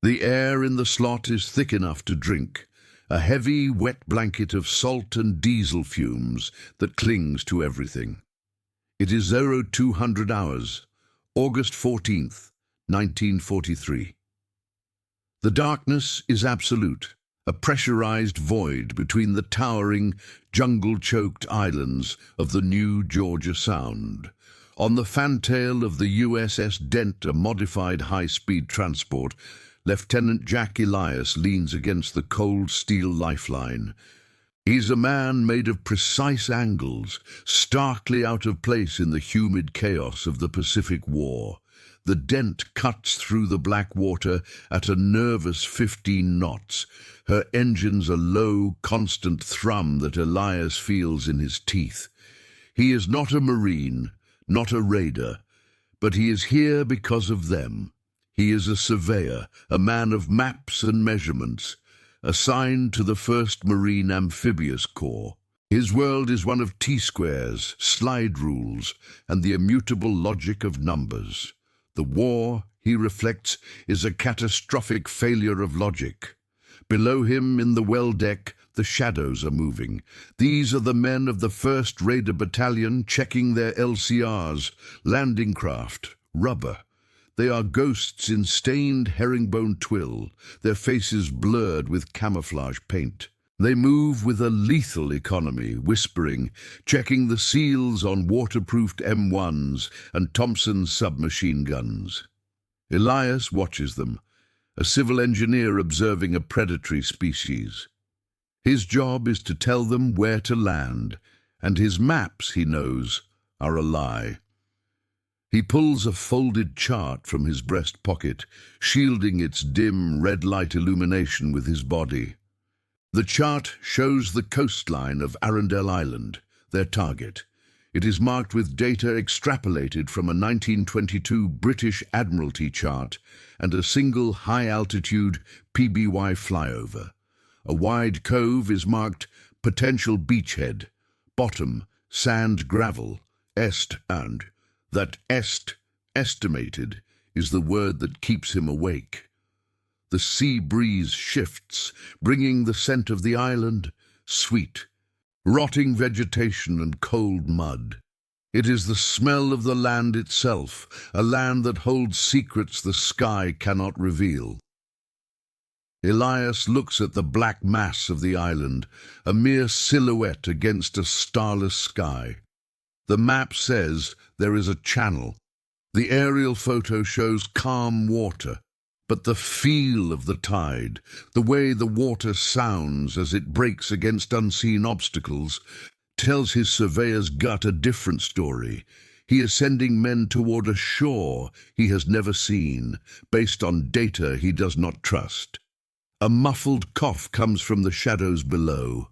The air in the slot is thick enough to drink, a heavy, wet blanket of salt and diesel fumes that clings to everything. It is 0200 hours, August 14th, 1943. The darkness is absolute, a pressurized void between the towering, jungle-choked islands of the new Georgia Sound. On the fantail of the USS Dent, a modified high-speed transport, Lieutenant Jack Elias leans against the cold steel lifeline. He's a man made of precise angles, starkly out of place in the humid chaos of the Pacific War. The Dent cuts through the black water at a nervous 15 knots, her engines a low, constant thrum that Elias feels in his teeth. He is not a Marine, not a raider, but he is here because of them. He is a surveyor, a man of maps and measurements, assigned to the 1st Marine Amphibious Corps. His world is one of T-squares, slide rules, and the immutable logic of numbers. The war, he reflects, is a catastrophic failure of logic. Below him, in the well deck, the shadows are moving. These are the men of the 1st Raider Battalion checking their LCRs, landing craft, rubber. They are ghosts in stained herringbone twill, their faces blurred with camouflage paint. They move with a lethal economy, whispering, checking the seals on waterproofed M1s and Thompson submachine guns. Elias watches them, a civil engineer observing a predatory species. His job is to tell them where to land, and his maps, he knows, are a lie. He pulls a folded chart from his breast pocket, shielding its dim red light illumination with his body. The chart shows the coastline of Arundel Island, their target. It is marked with data extrapolated from a 1922 British Admiralty chart and a single high-altitude PBY flyover. A wide cove is marked potential beachhead, bottom, sand, gravel, est, and that est, estimated, is the word that keeps him awake. The sea breeze shifts, bringing the scent of the island, sweet, rotting vegetation and cold mud. It is the smell of the land itself, a land that holds secrets the sky cannot reveal. Elias looks at the black mass of the island, a mere silhouette against a starless sky. The map says there is a channel. The aerial photo shows calm water, but the feel of the tide, the way the water sounds as it breaks against unseen obstacles, tells his surveyor's gut a different story. He is sending men toward a shore he has never seen, based on data he does not trust. A muffled cough comes from the shadows below.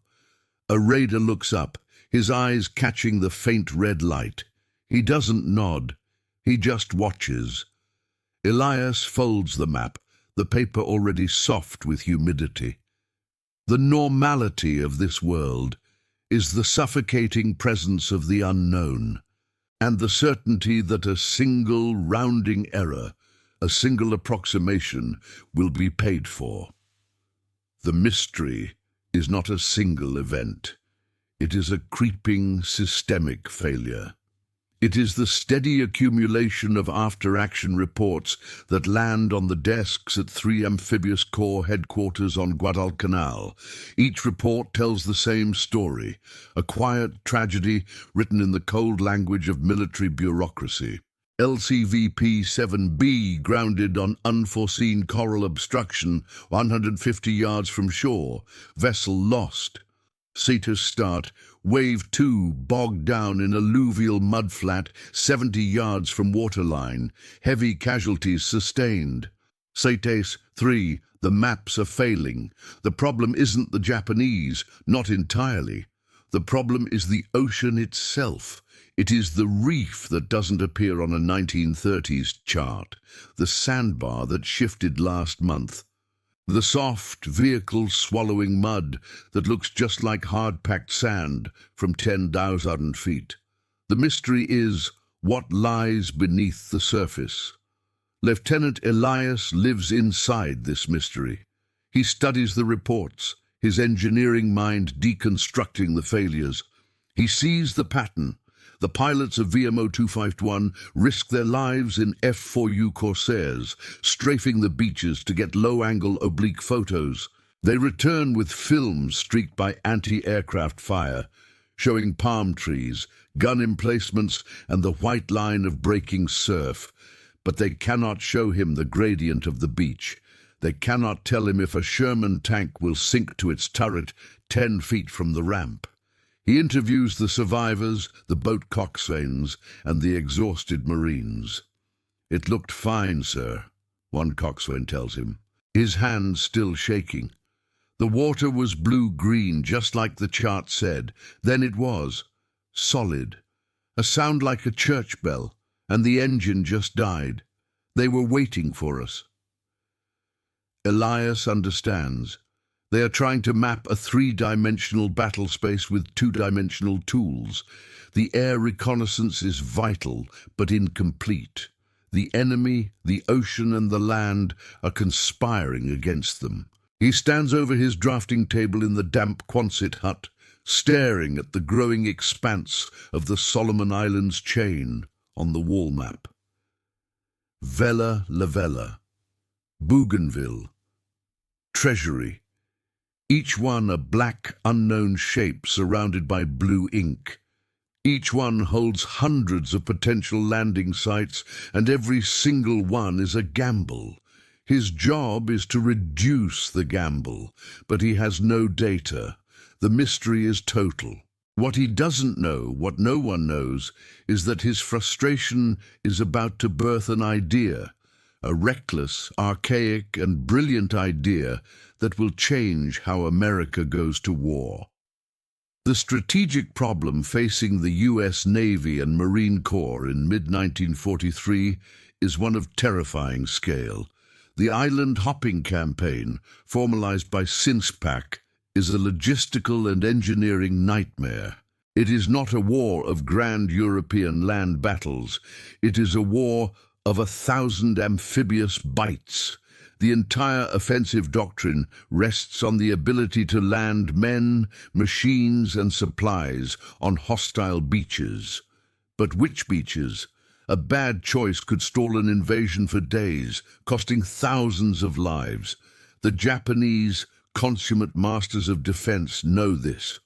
A raider looks up, his eyes catching the faint red light. He doesn't nod, he just watches. Elias folds the map, the paper already soft with humidity. The normality of this world is the suffocating presence of the unknown, and the certainty that a single rounding error, a single approximation, will be paid for. The mystery is not a single event. It is a creeping, systemic failure. It is the steady accumulation of after-action reports that land on the desks at 3 Amphibious Corps headquarters on Guadalcanal. Each report tells the same story, a quiet tragedy written in the cold language of military bureaucracy. LCVP-7B grounded on unforeseen coral obstruction 150 yards from shore. Vessel lost. Satyrs start. Wave 2 bogged down in alluvial mudflat 70 yards from waterline. Heavy casualties sustained. Satyrs 3, the maps are failing. The problem isn't the Japanese, not entirely. The problem is the ocean itself. It is the reef that doesn't appear on a 1930s chart, the sandbar that shifted last month, the soft, vehicle-swallowing mud that looks just like hard-packed sand from 10,000 feet. The mystery is what lies beneath the surface. Lieutenant Elias lives inside this mystery. He studies the reports, his engineering mind deconstructing the failures. He sees the pattern. The pilots of VMO 251 risk their lives in F4U Corsairs, strafing the beaches to get low-angle oblique photos. They return with films streaked by anti-aircraft fire, showing palm trees, gun emplacements, and the white line of breaking surf. But they cannot show him the gradient of the beach. They cannot tell him if a Sherman tank will sink to its turret 10 feet from the ramp. He interviews the survivors, the boat coxswains, and the exhausted Marines. "It looked fine, sir," one coxswain tells him, his hands still shaking. "The water was blue-green, just like the chart said. Then it was solid. A sound like a church bell, and the engine just died. They were waiting for us." Elias understands. They are trying to map a three-dimensional battle space with two-dimensional tools. The air reconnaissance is vital, but incomplete. The enemy, the ocean, and the land are conspiring against them. He stands over his drafting table in the damp Quonset hut, staring at the growing expanse of the Solomon Islands chain on the wall map. Vela La Vela, Bougainville, Treasury, each one a black, unknown shape surrounded by blue ink. Each one holds hundreds of potential landing sites, and every single one is a gamble. His job is to reduce the gamble, but he has no data. The mystery is total. What he doesn't know, what no one knows, is that his frustration is about to birth an idea, a reckless, archaic, and brilliant idea that will change how America goes to war. The strategic problem facing the U.S. Navy and Marine Corps in mid-1943 is one of terrifying scale. The island hopping campaign, formalized by CINSPAC, is a logistical and engineering nightmare. It is not a war of grand European land battles. It is a war of 1,000 amphibious bites. The entire offensive doctrine rests on the ability to land men, machines, and supplies on hostile beaches. But which beaches? A bad choice could stall an invasion for days, costing thousands of lives. The Japanese, consummate masters of defense, know this.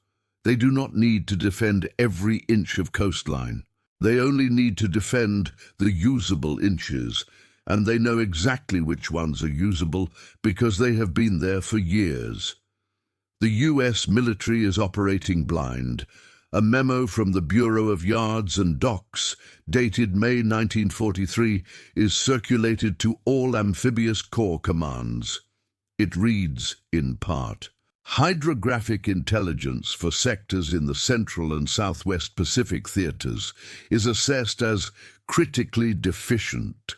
They do not need to defend every inch of coastline. They only need to defend the usable inches, and they know exactly which ones are usable because they have been there for years. The U.S. military is operating blind. A memo from the Bureau of Yards and Docks, dated May 1943, is circulated to all amphibious corps commands. It reads, in part, "Hydrographic intelligence for sectors in the Central and Southwest Pacific theaters is assessed as critically deficient.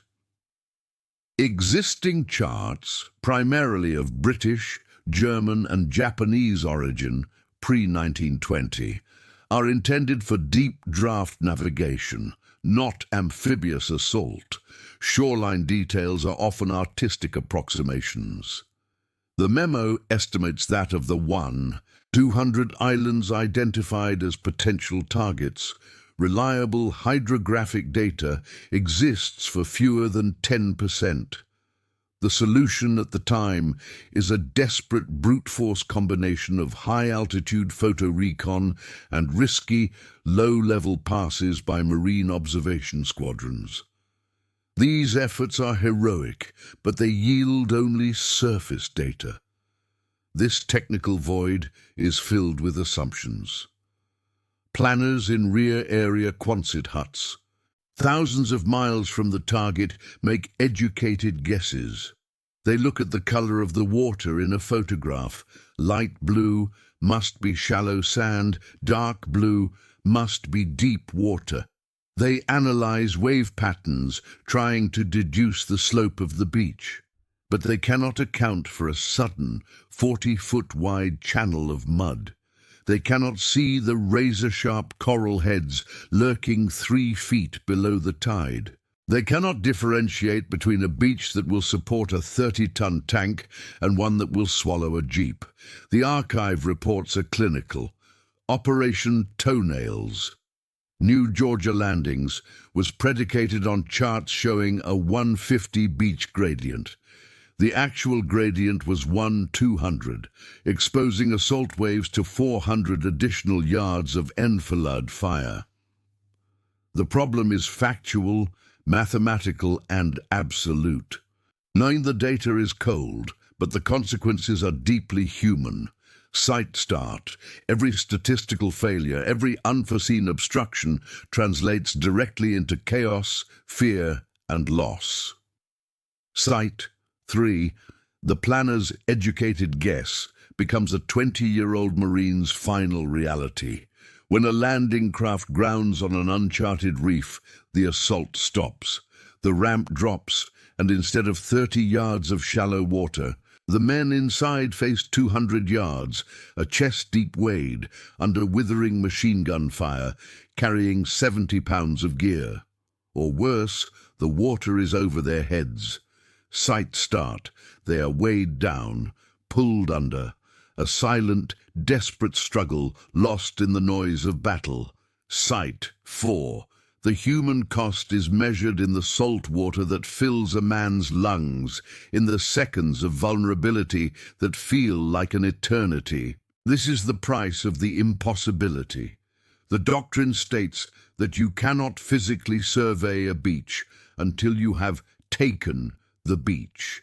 Existing charts, primarily of British, German, and Japanese origin, pre-1920, are intended for deep draft navigation, not amphibious assault. Shoreline details are often artistic approximations." The memo estimates that of the 200 islands identified as potential targets, reliable hydrographic data exists for fewer than 10%. The solution at the time is a desperate brute force combination of high-altitude photo recon and risky, low-level passes by marine observation squadrons. These efforts are heroic, but they yield only surface data. This technical void is filled with assumptions. Planners in rear area Quonset huts, thousands of miles from the target, make educated guesses. They look at the color of the water in a photograph. Light blue must be shallow sand, dark blue must be deep water. They analyze wave patterns, trying to deduce the slope of the beach. But they cannot account for a sudden 40-foot-wide channel of mud. They cannot see the razor-sharp coral heads lurking 3 feet below the tide. They cannot differentiate between a beach that will support a 30-ton tank and one that will swallow a jeep. The archive reports are clinical. Operation Toenails, New Georgia landings, was predicated on charts showing a 150 beach gradient. The actual gradient was 1-200, exposing assault waves to 400 additional yards of enfilade fire. The problem is factual, mathematical, and absolute. Knowing the data is cold, but the consequences are deeply human. Site start. Every statistical failure, every unforeseen obstruction translates directly into chaos, fear, and loss. Site 3. The planner's educated guess becomes a 20-year-old Marine's final reality. When a landing craft grounds on an uncharted reef, the assault stops. The ramp drops, and instead of 30 yards of shallow water, the men inside face 200 yards, a chest-deep wade, under withering machine gun fire, carrying 70 pounds of gear. Or worse, the water is over their heads. Sight start. They are weighed down, pulled under. A silent, desperate struggle, lost in the noise of battle. Sight 4. The human cost is measured in the salt water that fills a man's lungs, in the seconds of vulnerability that feel like an eternity. This is the price of the impossibility. The doctrine states that you cannot physically survey a beach until you have taken the beach.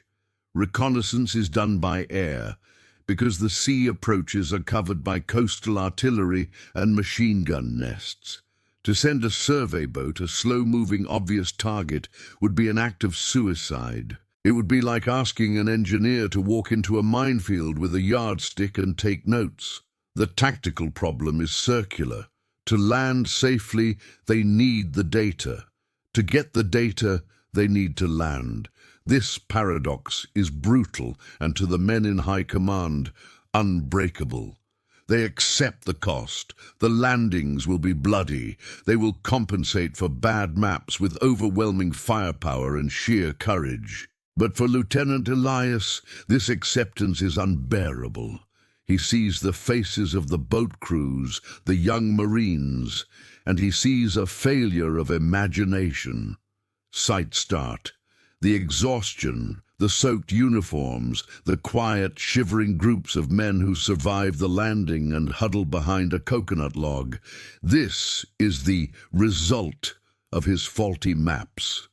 Reconnaissance is done by air, because the sea approaches are covered by coastal artillery and machine gun nests. To send a survey boat, a slow-moving, obvious target, would be an act of suicide. It would be like asking an engineer to walk into a minefield with a yardstick and take notes. The tactical problem is circular. To land safely, they need the data. To get the data, they need to land. This paradox is brutal and, to the men in high command, unbreakable. They accept the cost. The landings will be bloody. They will compensate for bad maps with overwhelming firepower and sheer courage. But for Lieutenant Elias, this acceptance is unbearable. He sees the faces of the boat crews, the young Marines, and he sees a failure of imagination. Sight start. The exhaustion, the soaked uniforms, the quiet, shivering groups of men who survive the landing and huddle behind a coconut log. This is the result of his faulty maps.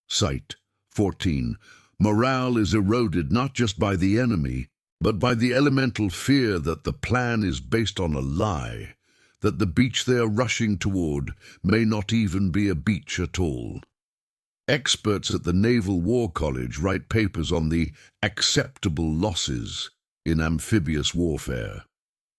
Sight 14. Morale is eroded not just by the enemy, but by the elemental fear that the plan is based on a lie, that the beach they are rushing toward may not even be a beach at all. Experts at the Naval War College write papers on the acceptable losses in amphibious warfare.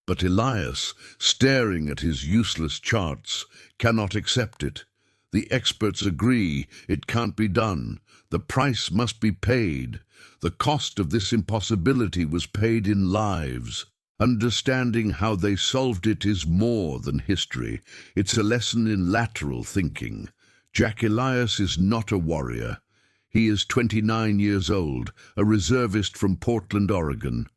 But Elias, staring at his useless charts, cannot accept it. The experts agree it can't be done. The price must be paid. The cost of this impossibility was paid in lives. Understanding how they solved it is more than history. It's a lesson in lateral thinking. Jack Elias is not a warrior. He is 29 years old, a reservist from Portland, Oregon.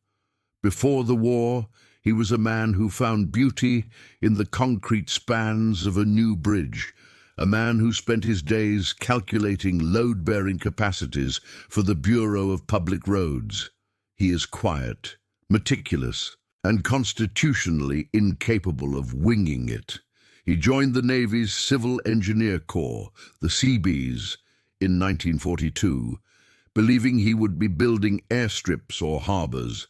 Before the war, he was a man who found beauty in the concrete spans of a new bridge, a man who spent his days calculating load-bearing capacities for the Bureau of Public Roads. He is quiet, meticulous, and constitutionally incapable of winging it. He joined the Navy's Civil Engineer Corps, the Seabees, in 1942, believing he would be building airstrips or harbors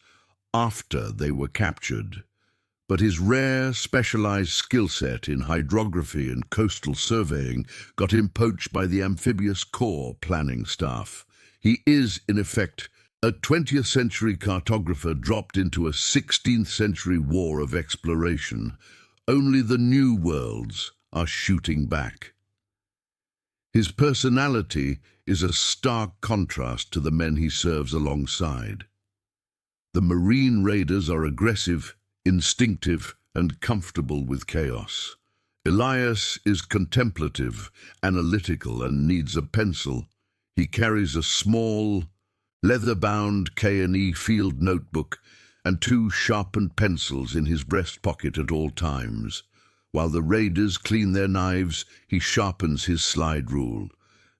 after they were captured. But his rare, specialized skill set in hydrography and coastal surveying got him poached by the Amphibious Corps planning staff. He is, in effect, a 20th century cartographer dropped into a 16th century war of exploration. Only the new worlds are shooting back. His personality is a stark contrast to the men he serves alongside. The Marine raiders are aggressive, instinctive, and comfortable with chaos. Elias is contemplative, analytical, and needs a pencil. He carries a small, leather-bound K&E field notebook and two sharpened pencils in his breast pocket at all times. While the raiders clean their knives, he sharpens his slide rule.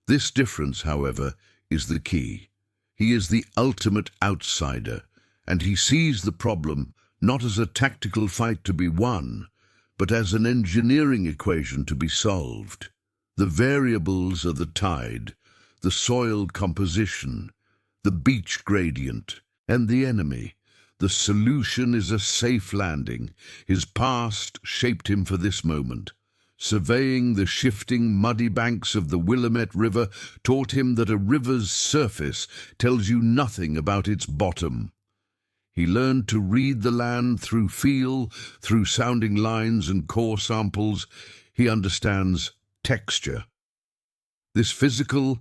This difference, however, is the key. He is the ultimate outsider, and he sees the problem not as a tactical fight to be won, but as an engineering equation to be solved. The variables are the tide, the soil composition, the beach gradient, and the enemy. The solution is a safe landing. His past shaped him for this moment. Surveying the shifting, muddy banks of the Willamette River taught him that a river's surface tells you nothing about its bottom. He learned to read the land through feel, through sounding lines and core samples. He understands texture. This physical,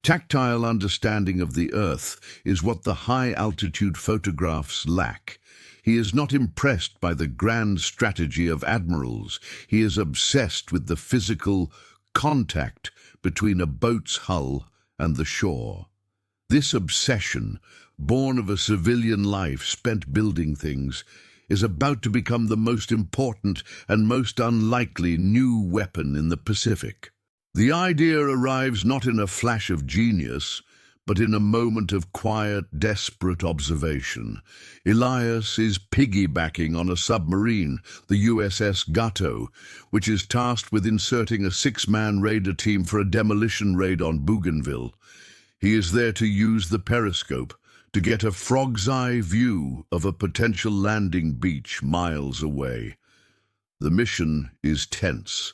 tactile understanding of the Earth is what the high-altitude photographs lack. He is not impressed by the grand strategy of admirals. He is obsessed with the physical contact between a boat's hull and the shore. This obsession, born of a civilian life spent building things, is about to become the most important and most unlikely new weapon in the Pacific. The idea arrives not in a flash of genius, but in a moment of quiet, desperate observation. Elias is piggybacking on a submarine, the USS Gato, which is tasked with inserting a 6-man raider team for a demolition raid on Bougainville. He is there to use the periscope to get a frog's eye view of a potential landing beach miles away. The mission is tense.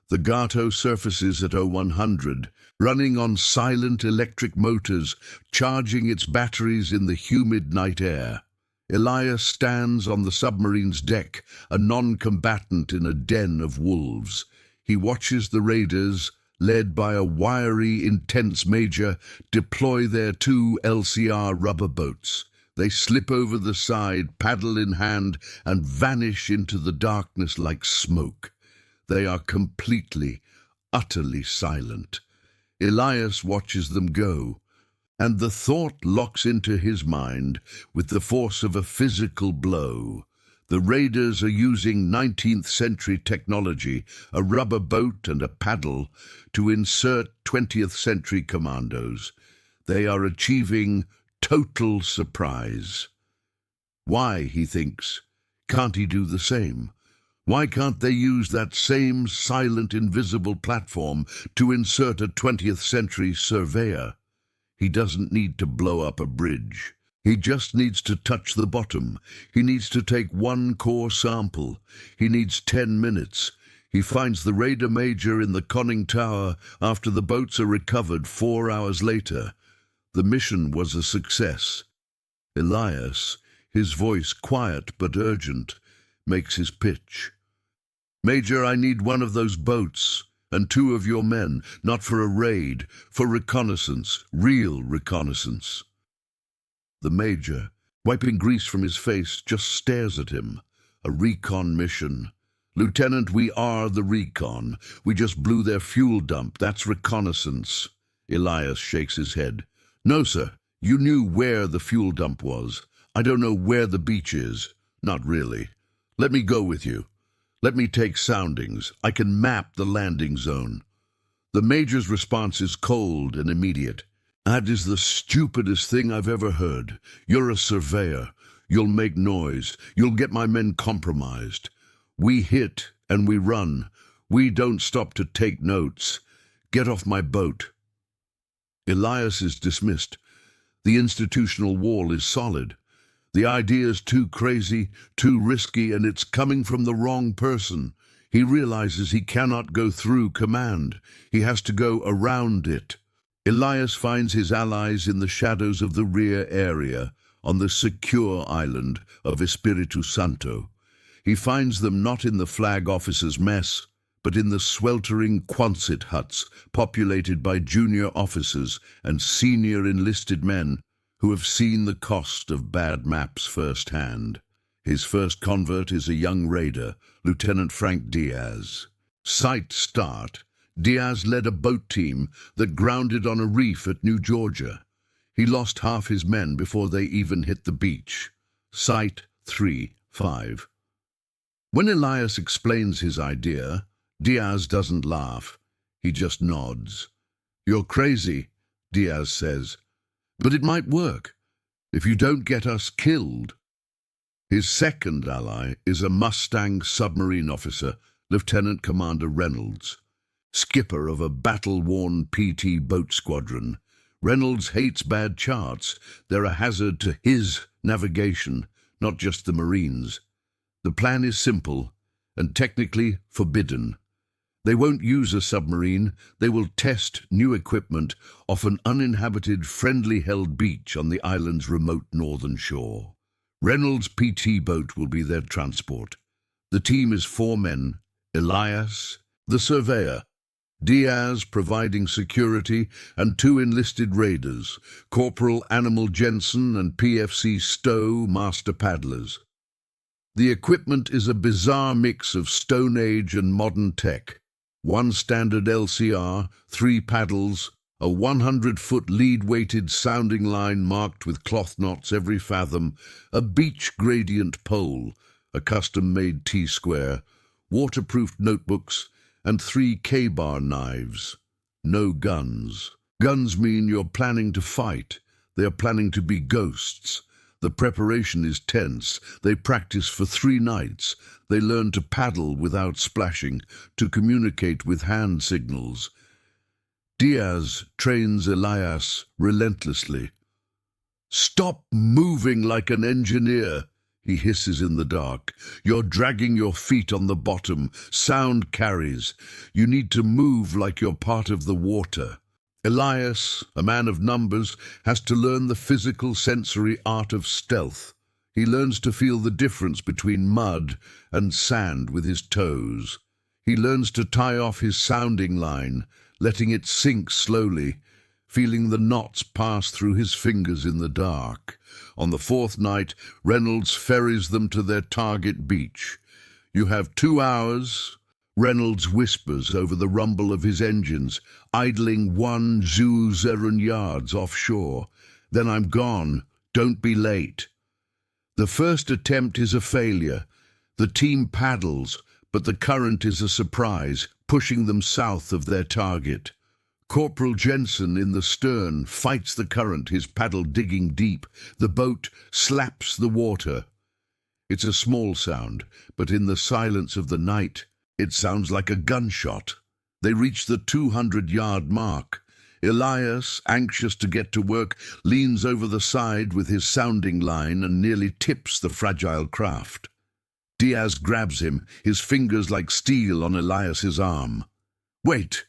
The Gato surfaces at 0100, running on silent electric motors, charging its batteries in the humid night air. Elias stands on the submarine's deck, a non-combatant in a den of wolves. He watches the raiders, led by a wiry, intense major, deploy their 2 LCR rubber boats. They slip over the side, paddle in hand, and vanish into the darkness like smoke. They are completely, utterly silent. Elias watches them go, and the thought locks into his mind with the force of a physical blow. The raiders are using 19th century technology, a rubber boat and a paddle, to insert 20th century commandos. They are achieving total surprise. Why, he thinks, can't he do the same? Why can't they use that same silent, invisible platform to insert a 20th century surveyor? He doesn't need to blow up a bridge. He just needs to touch the bottom. He needs to take 1 core sample. He needs 10 minutes. He finds the raider major in the conning tower after the boats are recovered 4 hours later. The mission was a success. Elias, his voice quiet but urgent, makes his pitch. "Major, I need 1 of those boats, and 2 of your men, not for a raid, for reconnaissance, real reconnaissance." The major, wiping grease from his face, just stares at him. A recon mission. "Lieutenant, we are the Recon. We just blew their fuel dump. That's reconnaissance." Elias shakes his head. "No, sir. You knew where the fuel dump was. I don't know where the beach is. Not really. Let me go with you. Let me take soundings. I can map the landing zone." The major's response is cold and immediate. "That is the stupidest thing I've ever heard. You're a surveyor. You'll make noise. You'll get my men compromised. We hit and we run. We don't stop to take notes. Get off my boat." Elias is dismissed. The institutional wall is solid. The idea is too crazy, too risky, and it's coming from the wrong person. He realizes he cannot go through command. He has to go around it. Elias finds his allies in the shadows of the rear area, on the secure island of Espiritu Santo. He finds them not in the flag officer's mess, but in the sweltering Quonset huts populated by junior officers and senior enlisted men who have seen the cost of bad maps firsthand. His first convert is a young raider, Lieutenant Frank Diaz. Sight start. Diaz led a boat team that grounded on a reef at New Georgia. He lost half his men before they even hit the beach. Sight 3-5. When Elias explains his idea, Diaz doesn't laugh. He just nods. "You're crazy," Diaz says. "But it might work, if you don't get us killed." His second ally is a Mustang submarine officer, Lieutenant Commander Reynolds, skipper of a battle-worn PT boat squadron. Reynolds hates bad charts. They're a hazard to his navigation, not just the Marines. The plan is simple and technically forbidden. They won't use a submarine. They will test new equipment off an uninhabited, friendly-held beach on the island's remote northern shore. Reynolds' PT boat will be their transport. The team is 4 men: Elias, the surveyor, Diaz providing security, and 2 enlisted raiders, Corporal Animal Jensen and PFC Stowe, master paddlers. The equipment is a bizarre mix of Stone Age and modern tech. 1 standard LCR, 3 paddles, a 100-foot lead-weighted sounding line marked with cloth knots every fathom, a beach gradient pole, a custom-made T-square, waterproof notebooks, and 3 K-bar knives. No guns. Guns mean you're planning to fight. They're planning to be ghosts. The preparation is tense. They practice for 3 nights. They learn to paddle without splashing, to communicate with hand signals. Diaz trains Elias relentlessly. "Stop moving like an engineer," he hisses in the dark. "You're dragging your feet on the bottom. Sound carries. You need to move like you're part of the water." Elias, a man of numbers, has to learn the physical sensory art of stealth. He learns to feel the difference between mud and sand with his toes. He learns to tie off his sounding line, letting it sink slowly, feeling the knots pass through his fingers in the dark. On the 4th night, Reynolds ferries them to their target beach. "You have 2 hours. Reynolds whispers over the rumble of his engines, idling 1,000 yards offshore. "Then I'm gone. Don't be late." The first attempt is a failure. The team paddles, but the current is a surprise, pushing them south of their target. Corporal Jensen in the stern fights the current, his paddle digging deep. The boat slaps the water. It's a small sound, but in the silence of the night, it sounds like a gunshot. They reach the 200-yard mark. Elias, anxious to get to work, leans over the side with his sounding line and nearly tips the fragile craft. Diaz grabs him, his fingers like steel on Elias's arm. "Wait,"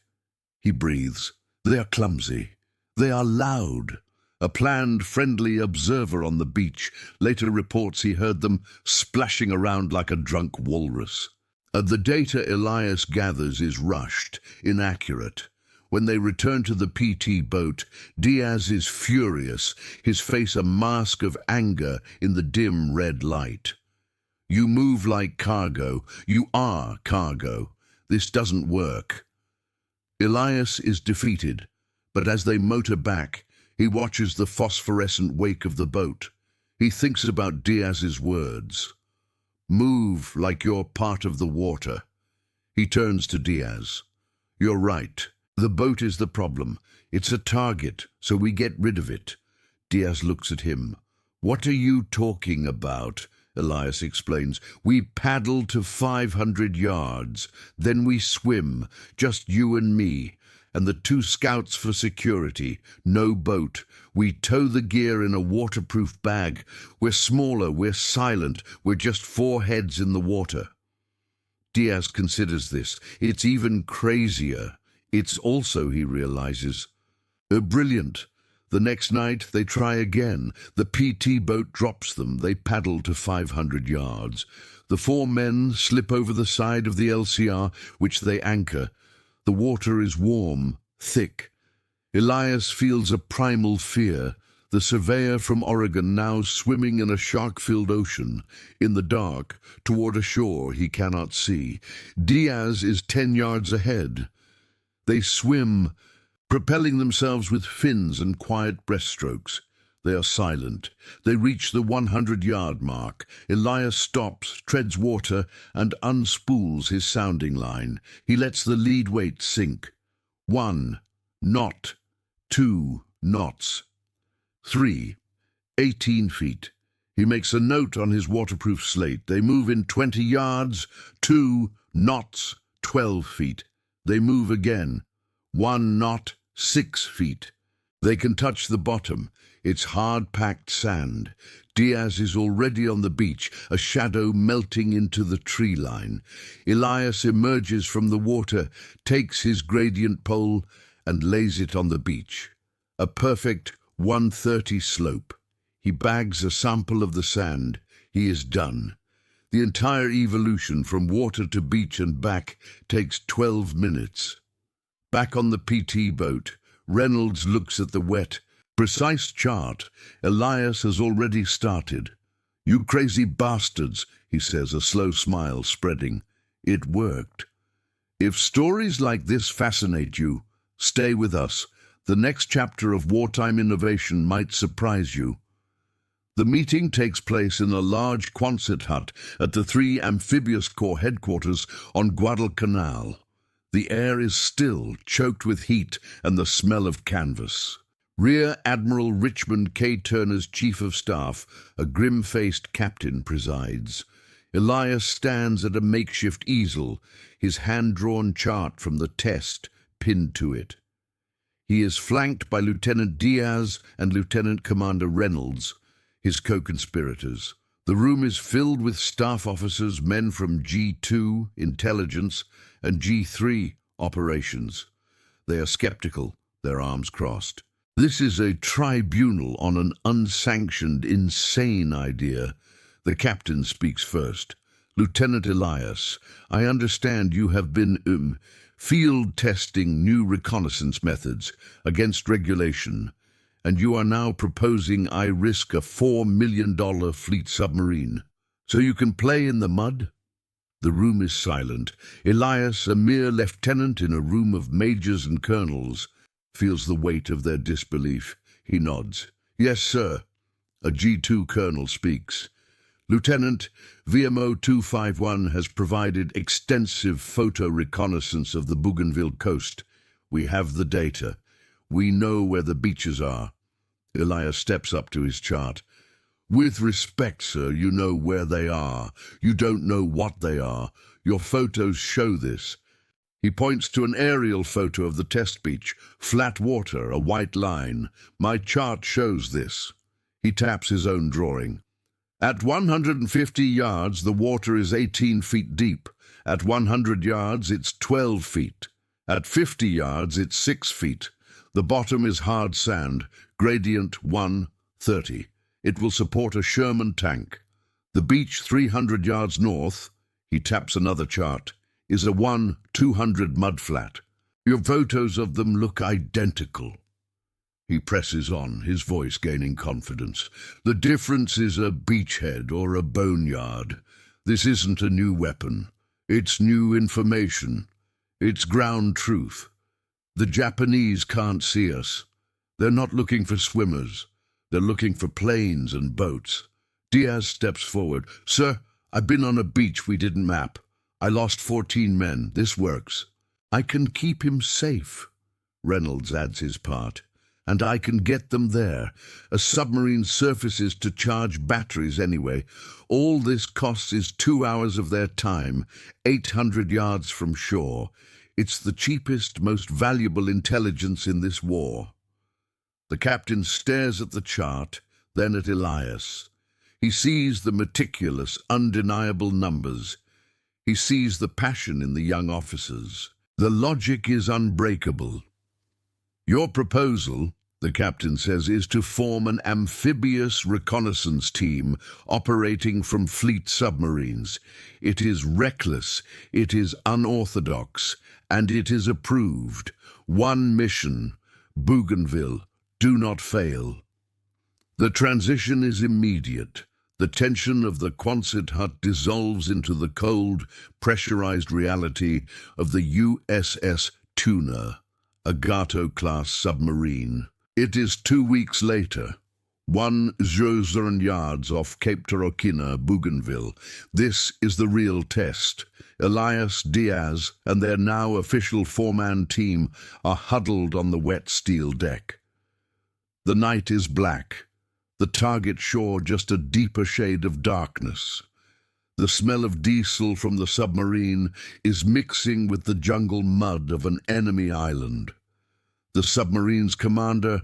he breathes. "They are clumsy. They are loud." A planned, friendly observer on the beach later reports he heard them splashing around like a drunk walrus. The data Elias gathers is rushed, inaccurate. When they return to the PT boat, Diaz is furious, his face a mask of anger in the dim red light. "You move like cargo. You are cargo. This doesn't work." Elias is defeated, but as they motor back, he watches the phosphorescent wake of the boat. He thinks about Diaz's words. "Move like you're part of the water." He turns to Diaz. "You're right. The boat is the problem. It's a target, so we get rid of it." Diaz looks at him. "What are you talking about?" Elias explains. "We paddle to 500 yards. Then we swim, just you and me, and the 2 scouts for security. No boat. We tow the gear in a waterproof bag. We're smaller, we're silent, we're just 4 heads in the water." Diaz considers this. It's even crazier. It's also, he realizes, brilliant. The next night, they try again. The PT boat drops them. They paddle to 500 yards. The 4 men slip over the side of the LCR, which they anchor. The water is warm, thick. Elias feels a primal fear. The surveyor from Oregon now swimming in a shark-filled ocean, in the dark, toward a shore he cannot see. Diaz is 10 yards ahead. They swim, propelling themselves with fins and quiet breaststrokes. They are silent. They reach the 100-yard mark. Elias stops, treads water, and unspools his sounding line. He lets the lead weight sink. 1 knot, 2 knots, 3, 18 feet. He makes a note on his waterproof slate. They move in 20 yards, 2 knots, 12 feet. They move again. 1 knot, 6 feet. They can touch the bottom. It's hard-packed sand. Diaz is already on the beach, a shadow melting into the tree line. Elias emerges from the water, takes his gradient pole, and lays it on the beach. A perfect 130 slope. He bags a sample of the sand. He is done. The entire evolution from water to beach and back takes 12 minutes. Back on the PT boat, Reynolds looks at the wet, precise chart. Elias has already started. "You crazy bastards," he says, a slow smile spreading. It worked. If stories like this fascinate you, stay with us. The next chapter of wartime innovation might surprise you. The meeting takes place in a large Quonset hut at the 3 Amphibious Corps headquarters on Guadalcanal. The air is still, choked with heat and the smell of canvas. Rear Admiral Richmond K. Turner's Chief of Staff, a grim-faced captain, presides. Elias stands at a makeshift easel, his hand-drawn chart from the test pinned to it. He is flanked by Lieutenant Diaz and Lieutenant Commander Reynolds, his co-conspirators. The room is filled with staff officers, men from G2, Intelligence, and G3, Operations. They are skeptical, their arms crossed. This is a tribunal on an unsanctioned, insane idea. The captain speaks first. "Lieutenant Elias, I understand you have been, field testing new reconnaissance methods against regulation, and you are now proposing I risk a $4 million fleet submarine, so you can play in the mud?" The room is silent. Elias, a mere lieutenant in a room of majors and colonels, feels the weight of their disbelief. He nods. "Yes, sir." A G2 colonel speaks. "Lieutenant, VMO 251 has provided extensive photo reconnaissance of the Bougainville coast. We have the data. We know where the beaches are." Elias steps up to his chart. "With respect, sir, you know where they are. You don't know what they are. Your photos show this." He points to an aerial photo of the test beach. Flat water, a white line. "My chart shows this." He taps his own drawing. At 150 yards, the water is 18 feet deep. At 100 yards, it's 12 feet. At 50 yards, it's 6 feet. The bottom is hard sand, gradient 130. It will support a Sherman tank. The beach 300 yards north, he taps another chart, is a 200 mudflat. Your photos of them look identical. He presses on, his voice gaining confidence. "The difference is a beachhead or a boneyard. This isn't a new weapon. It's new information. It's ground truth. The Japanese can't see us. They're not looking for swimmers. They're looking for planes and boats." Diaz steps forward. "Sir, I've been on a beach we didn't map. I lost 14 men. This works. I can keep him safe." Reynolds adds his part. "And I can get them there. A submarine surfaces to charge batteries anyway. All this costs is 2 hours of their time, 800 yards from shore. It's the cheapest, most valuable intelligence in this war." The captain stares at the chart, then at Elias. He sees the meticulous, undeniable numbers. He sees the passion in the young officers. The logic is unbreakable. "Your proposal," the captain says, "is to form an amphibious reconnaissance team operating from fleet submarines. It is reckless, it is unorthodox, and it is approved. One mission, Bougainville. Do not fail." The transition is immediate. The tension of the Quonset hut dissolves into the cold, pressurized reality of the USS Tuna, a Gato-class submarine. It is 2 weeks later, 1,000 yards off Cape Torokina, Bougainville. This is the real test. Elias, Diaz, and their now official four-man team are huddled on the wet steel deck. The night is black. The target shore just a deeper shade of darkness. The smell of diesel from the submarine is mixing with the jungle mud of an enemy island. The submarine's commander,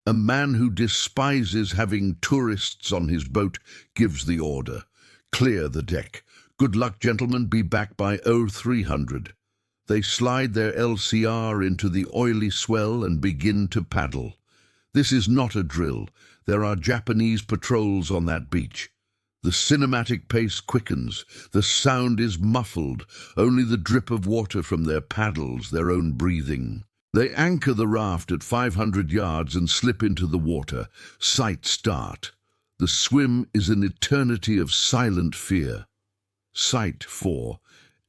a man who despises having tourists on his boat, gives the order. Clear the deck. Good luck, gentlemen. Be back by 0300. They slide their LCR into the oily swell and begin to paddle. This is not a drill. There are Japanese patrols on that beach. The cinematic pace quickens. The sound is muffled. Only the drip of water from their paddles, their own breathing. They anchor the raft at 500 yards and slip into the water. Sight start. The swim is an eternity of silent fear. Sight 4.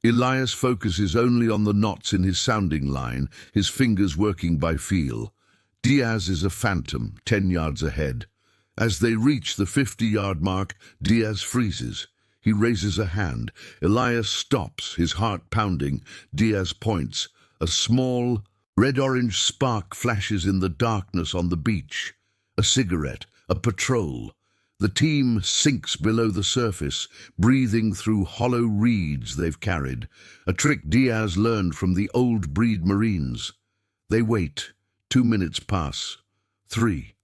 Elias focuses only on the knots in his sounding line, his fingers working by feel. Diaz is a phantom, 10 yards ahead. As they reach the 50-yard mark, Diaz freezes. He raises a hand. Elias stops, his heart pounding. Diaz points. A small, red-orange spark flashes in the darkness on the beach. A cigarette, a patrol. The team sinks below the surface, breathing through hollow reeds they've carried, a trick Diaz learned from the old breed Marines. They wait. 2 minutes pass. 3.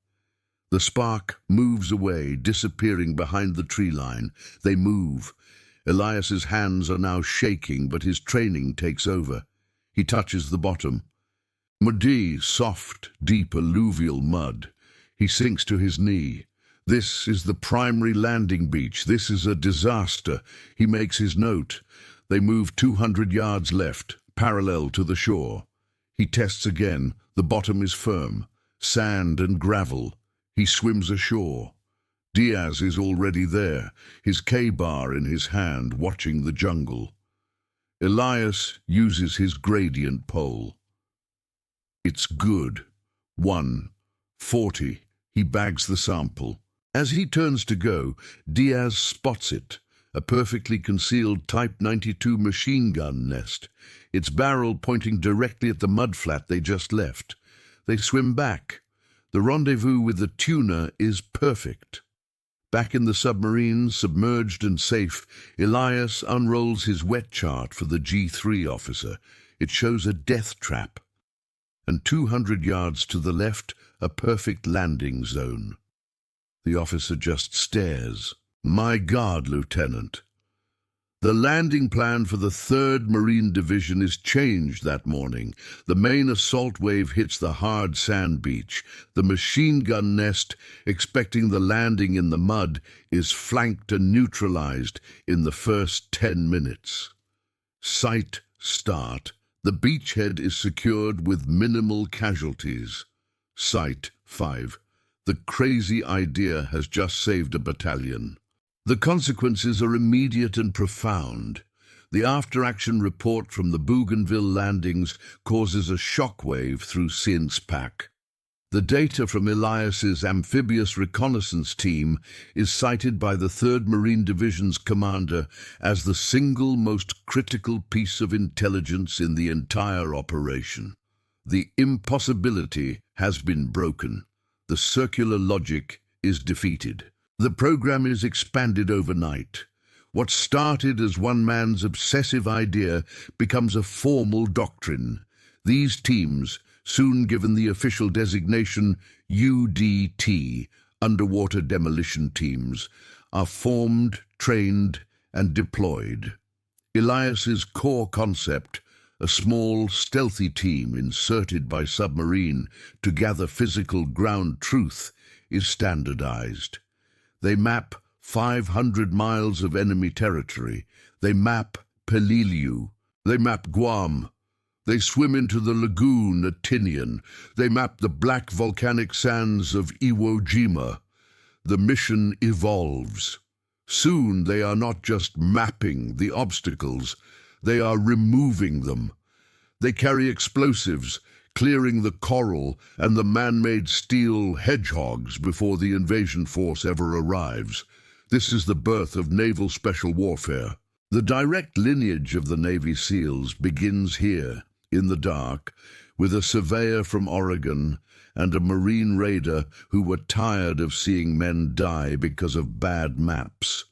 The spark moves away, disappearing behind the tree line. They move. Elias's hands are now shaking, but his training takes over. He touches the bottom. Muddy, soft, deep alluvial mud. He sinks to his knee. This is the primary landing beach. This is a disaster. He makes his note. They move 200 yards left, parallel to the shore. He tests again. The bottom is firm. Sand and gravel. He swims ashore. Diaz is already there, his K-bar in his hand, watching the jungle. Elias uses his gradient pole. It's good. 1:40. He bags the sample. As he turns to go, Diaz spots it, a perfectly concealed Type 92 machine gun nest, its barrel pointing directly at the mudflat they just left. They swim back. The rendezvous with the tuna is perfect. Back in the submarine, submerged and safe, Elias unrolls his wet chart for the G3 officer. It shows a death trap. And 200 yards to the left, a perfect landing zone. The officer just stares. My God, Lieutenant. The landing plan for the 3rd Marine Division is changed that morning. The main assault wave hits the hard sand beach. The machine gun nest, expecting the landing in the mud, is flanked and neutralized in the first 10 minutes. Sight start. The beachhead is secured with minimal casualties. Sight 5. The crazy idea has just saved a battalion. The consequences are immediate and profound. The after-action report from the Bougainville landings causes a shockwave through Sins-Pac. The data from Elias's amphibious reconnaissance team is cited by the 3rd Marine Division's commander as the single most critical piece of intelligence in the entire operation. The impossibility has been broken. The circular logic is defeated. The program is expanded overnight. What started as one man's obsessive idea becomes a formal doctrine. These teams, soon given the official designation UDT, Underwater Demolition Teams, are formed, trained, and deployed. Elias's core concept, a small, stealthy team inserted by submarine to gather physical ground truth, is standardized. They map 500 miles of enemy territory. They map Peleliu. They map Guam. They swim into the lagoon at Tinian. They map the black volcanic sands of Iwo Jima. the mission evolves. Soon they are not just mapping the obstacles, they are removing them. They carry explosives, clearing the coral and the man-made steel hedgehogs before the invasion force ever arrives. This is the birth of naval special warfare. The direct lineage of the Navy SEALs begins here, in the dark, with a surveyor from Oregon and a Marine raider who were tired of seeing men die because of bad maps.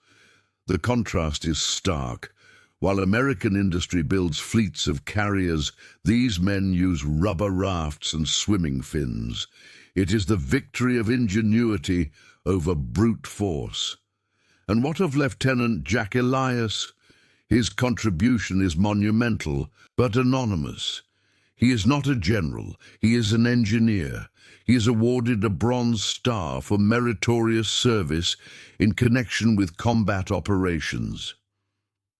The contrast is stark. While American industry builds fleets of carriers, these men use rubber rafts and swimming fins. It is the victory of ingenuity over brute force. And what of Lieutenant Jack Elias? His contribution is monumental, but anonymous. He is not a general, he is an engineer. He is awarded a Bronze Star for meritorious service in connection with combat operations.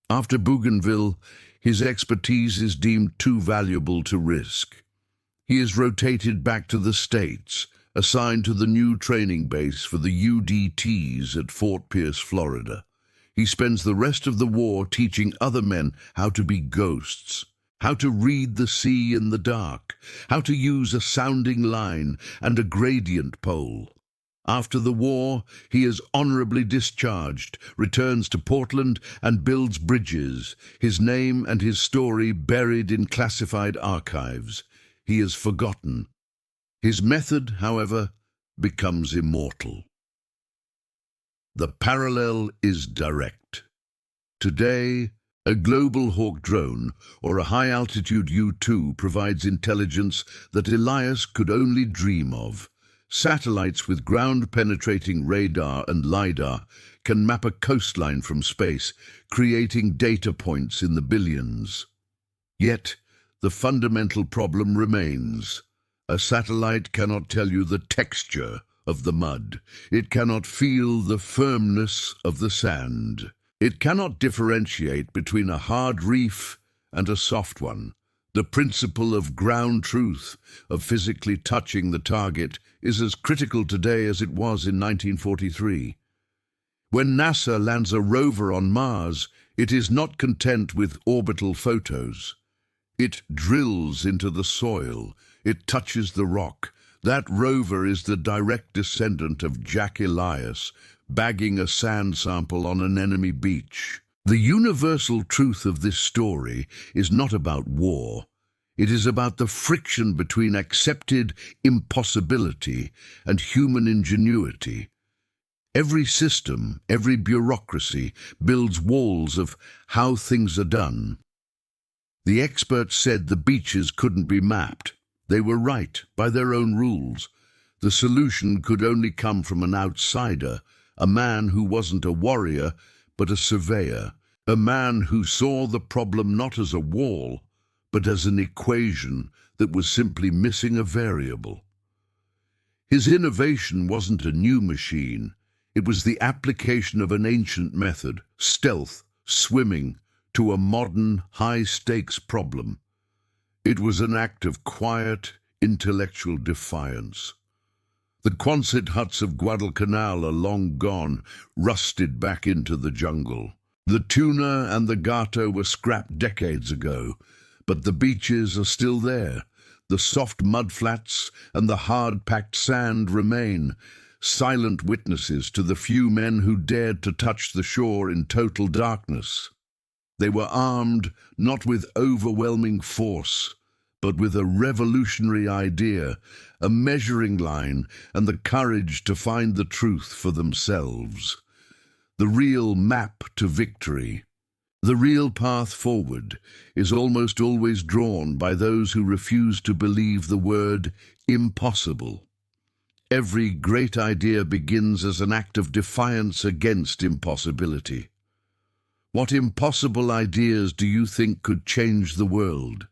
After Bougainville, his expertise is deemed too valuable to risk. He is rotated back to the States, assigned to the new training base for the UDTs at Fort Pierce, Florida. He spends the rest of the war teaching other men how to be ghosts, how to read the sea in the dark, how to use a sounding line and a gradient pole. After the war, he is honorably discharged, returns to Portland and builds bridges, his name and his story buried in classified archives. He is forgotten. His method, however, becomes immortal. The parallel is direct. Today, a Global Hawk drone or a high-altitude U-2 provides intelligence that Elias could only dream of. Satellites with ground-penetrating radar and LiDAR can map a coastline from space, creating data points in the billions. Yet, the fundamental problem remains. A satellite cannot tell you the texture of the mud. It cannot feel the firmness of the sand. It cannot differentiate between a hard reef and a soft one. The principle of ground truth, of physically touching the target, is as critical today as it was in 1943. When NASA lands a rover on Mars, it is not content with orbital photos. It drills into the soil. It touches the rock. That rover is the direct descendant of Jack Elias, bagging a sand sample on an enemy beach. The universal truth of this story is not about war. It is about the friction between accepted impossibility and human ingenuity. Every system, every bureaucracy builds walls of how things are done. The experts said the beaches couldn't be mapped. They were right, by their own rules. The solution could only come from an outsider, a man who wasn't a warrior, but a surveyor, a man who saw the problem not as a wall, but as an equation that was simply missing a variable. His innovation wasn't a new machine. It was the application of an ancient method, stealth, swimming, to a modern, high-stakes problem. It was an act of quiet, intellectual defiance. The Quonset huts of Guadalcanal are long gone, rusted back into the jungle. The tuna and the gato were scrapped decades ago, but the beaches are still there. The soft mudflats and the hard-packed sand remain, silent witnesses to the few men who dared to touch the shore in total darkness. They were armed not with overwhelming force, but with a revolutionary idea, a measuring line, and the courage to find the truth for themselves. The real map to victory, the real path forward, is almost always drawn by those who refuse to believe the word impossible. Every great idea begins as an act of defiance against impossibility. What impossible ideas do you think could change the world?